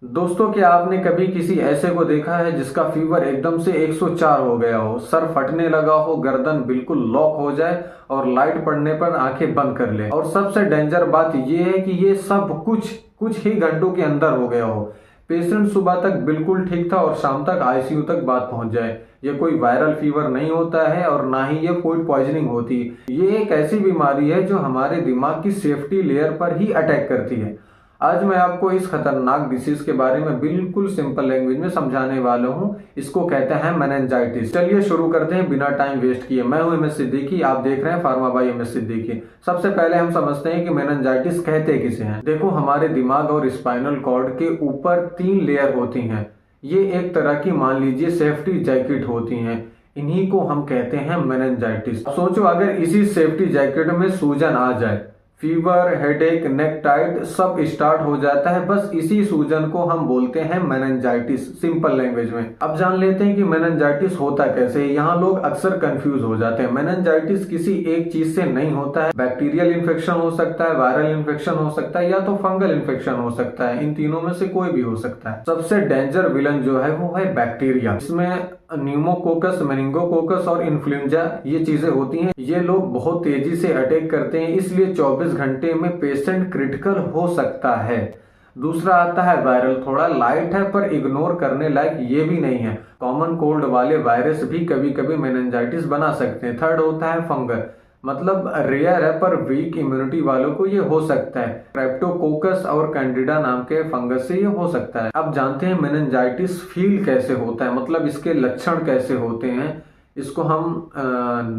दोस्तों, क्या आपने कभी किसी ऐसे को देखा है जिसका फीवर एकदम से 104 हो गया हो, सर फटने लगा हो, गर्दन बिल्कुल लॉक हो जाए और लाइट पड़ने पर आंखें बंद कर ले। और सबसे डेंजर बात यह है कि ये सब कुछ ही घंटों के अंदर हो गया हो। पेशेंट सुबह तक बिल्कुल ठीक था और शाम तक आईसीयू तक बात पहुंच जाए। ये कोई वायरल फीवर नहीं होता है और ना ही ये फूड पॉइजनिंग होती। ये एक ऐसी बीमारी है जो हमारे दिमाग की सेफ्टी लेयर पर ही अटैक करती है। आज मैं आपको इस खतरनाक डिसीज के बारे में बिल्कुल सिंपल लैंग्वेज में समझाने वाला हूँ। इसको कहते हैं मेनिंजाइटिस। चलिए शुरू करते हैं बिना टाइम वेस्ट किए। मैं हूं एमएस सिद्दीकी, आप देख रहे हैं फार्मा बाय एमएस सिद्दीकी। सबसे पहले हम समझते हैं कि मेनिंजाइटिस कहते किसे हैं। देखो, हमारे दिमाग और स्पाइनल कॉर्ड के ऊपर 3 लेयर होती हैं। ये एक तरह की, मान लीजिए, सेफ्टी जैकेट होती हैं। इन्हीं को हम कहते हैं मेनिंजाइटिस। सोचो, अगर इसी सेफ्टी जैकेट में सूजन आ जाए, फीवर, हेडेक, नेक टाइट सब स्टार्ट हो जाता है। बस इसी सूजन को हम बोलते हैं मेनिंजाइटिस, सिंपल लैंग्वेज में। अब जान लेते हैं कि मेनिंजाइटिस होता कैसे। यहाँ लोग अक्सर कंफ्यूज हो जाते हैं। मेनिंजाइटिस किसी एक चीज से नहीं होता है। बैक्टीरियल इन्फेक्शन हो सकता है, वायरल इन्फेक्शन हो सकता है, या तो फंगल इन्फेक्शन हो सकता है। इन तीनों में से कोई भी हो सकता है। सबसे डेंजर विलन जो है वो है बैक्टीरिया। इसमें न्यूमोकोकस, मेनिंगोकोकस और इन्फ्लुएंजा ये चीजें होती हैं। ये लोग बहुत तेजी से अटैक करते हैं, इसलिए 24 घंटे में पेशेंट क्रिटिकल हो सकता है। दूसरा आता है वायरल। थोड़ा लाइट है पर इग्नोर करने लायक ये भी नहीं है। कॉमन कोल्ड वाले वायरस भी कभी कभी मेनिंजाइटिस बना सकते हैं। थर्ड होता है फंगल, मतलब रेयर है पर वीक इम्यूनिटी वालों को ये हो सकता है। क्रेप्टोकोकस और कैंडिडा नाम के फंगस से ये हो सकता है। अब जानते हैं मेनिंजाइटिस फील कैसे होता है, मतलब इसके लक्षण कैसे होते हैं। इसको हम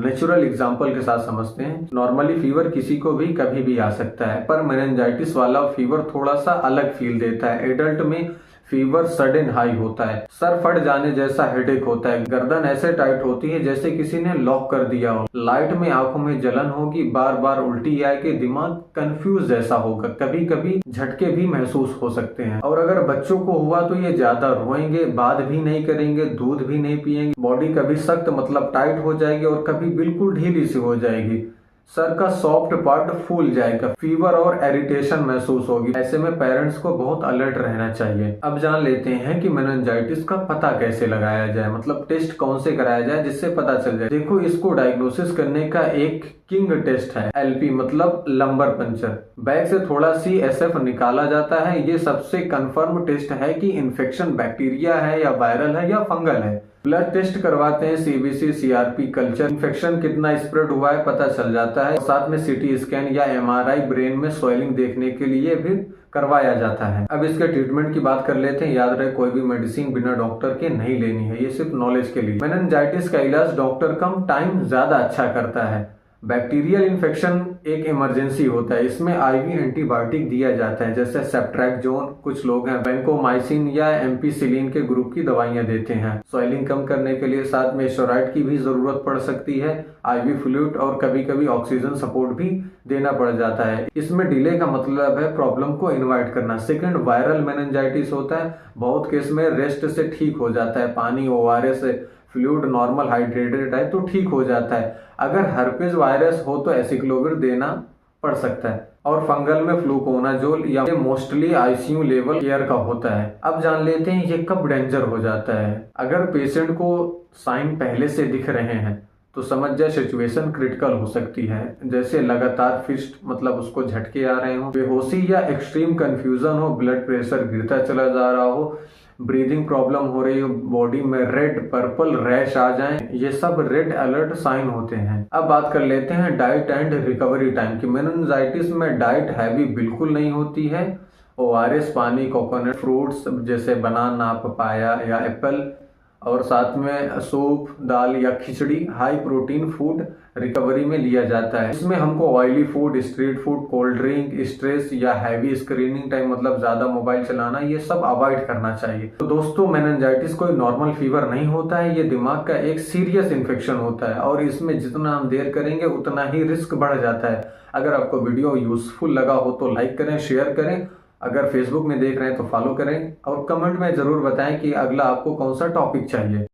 नेचुरल एग्जांपल के साथ समझते हैं। नॉर्मली फीवर किसी को भी कभी भी आ सकता है, पर मेनिंजाइटिस वाला फीवर थोड़ा सा अलग फील देता है। एडल्ट में फीवर सडन हाई होता है, सर फट जाने जैसा हेडेक होता है, गर्दन ऐसे टाइट होती है जैसे किसी ने लॉक कर दिया हो, लाइट में आंखों में जलन होगी, बार बार उल्टी आएगी, दिमाग कंफ्यूज जैसा होगा, कभी कभी झटके भी महसूस हो सकते हैं। और अगर बच्चों को हुआ तो ये ज्यादा रोएंगे, बात भी नहीं करेंगे, दूध भी नहीं पिएंगे, बॉडी कभी सख्त मतलब टाइट हो जाएगी और कभी बिल्कुल ढीली सी हो जाएगी, सर का सॉफ्ट पार्ट फूल जाएगा, फीवर और इरिटेशन महसूस होगी। ऐसे में पेरेंट्स को बहुत अलर्ट रहना चाहिए। अब जान लेते हैं कि मेनिंजाइटिस का पता कैसे लगाया जाए, मतलब टेस्ट कौन से कराया जाए जिससे पता चल जाए। देखो, इसको डायग्नोसिस करने का एक किंग टेस्ट है, एलपी मतलब लंबर पंचर। बैग से थोड़ा CSF निकाला जाता है। ये सबसे कंफर्म टेस्ट है कि इन्फेक्शन बैक्टीरिया है या वायरल है या फंगल है। ब्लड टेस्ट करवाते हैं, CBC, CRP कल्चर, इन्फेक्शन कितना स्प्रेड हुआ है पता चल जाता है। साथ में CT स्कैन या MRI ब्रेन में स्वेलिंग देखने के लिए भी करवाया जाता है। अब इसके ट्रीटमेंट की बात कर लेते हैं। याद रहे, कोई भी मेडिसिन बिना डॉक्टर के नहीं लेनी है, ये सिर्फ नॉलेज के लिए। मेनिंजाइटिस का इलाज डॉक्टर कम टाइम ज्यादा अच्छा करता है। बैक्टीरियल इन्फेक्शन एक इमरजेंसी होता है, इसमें IV एंटीबायोटिक दिया जाता है, जैसे सेप्ट्रैक्सोन, कुछ लोग हैं वैंकोमाइसिन या एम्पिसिलिन के ग्रुप की दवाइयां देते हैं स्वेलिंग कम करने के लिए। साथ में स्टेरॉइड की भी जरूरत पड़ सकती है, IV फ्लूइड और कभी कभी ऑक्सीजन सपोर्ट भी देना पड़ जाता है। इसमें डिले का मतलब है प्रॉब्लम को इन्वाइट करना। सेकंड, वायरल मेनिंजाइटिस होता है। बहुत केस में रेस्ट से ठीक हो जाता है, पानी, ORS से, फ्लूइड नॉर्मल हाइड्रेटेड है तो ठीक हो जाता है। अगर हर्पेज वायरस हो तो एसिक्लोविर देना पड़ सकता है। और फंगल में फ्लूकोनाजोल या मोस्टली ICU लेवल केयर का होता है। अब जान लेते हैं ये कब डेंजर हो जाता है। अगर पेशेंट को साइन पहले से दिख रहे हैं तो समझ जाए सिचुएशन क्रिटिकल हो सकती है, जैसे लगातार फिस्ट मतलब उसको झटके आ रहे हो, बेहोशी या एक्सट्रीम कंफ्यूजन हो, ब्लड प्रेशर गिरता चला जा रहा हो, ब्रीदिंग प्रॉब्लम हो रही हो, बॉडी में रेड पर्पल रैश आ जाए, ये सब रेड अलर्ट साइन होते हैं। अब बात कर लेते हैं डाइट एंड रिकवरी टाइम की। मेनिंजाइटिस में डाइट हैवी बिल्कुल नहीं होती है। ORS, पानी, कोकोनट, फ्रूट्स जैसे बनाना, पपाया या एप्पल, और साथ में सूप, दाल या खिचड़ी, हाई प्रोटीन फूड रिकवरी में लिया जाता है। इसमें हमको oily food, street food, cold drink, stress या हैवी स्क्रीनिंग टाइम मतलब ज्यादा मोबाइल चलाना, ये सब अवॉइड करना चाहिए। तो दोस्तों, मेनिंजाइटिस कोई नॉर्मल फीवर नहीं होता है, ये दिमाग का एक सीरियस इन्फेक्शन होता है और इसमें जितना हम देर करेंगे उतना ही रिस्क बढ़ जाता है। अगर आपको वीडियो यूजफुल लगा हो तो लाइक करें, शेयर करें। अगर फेसबुक में देख रहे हैं तो फॉलो करें और कमेंट में जरूर बताएं कि अगला आपको कौन सा टॉपिक चाहिए।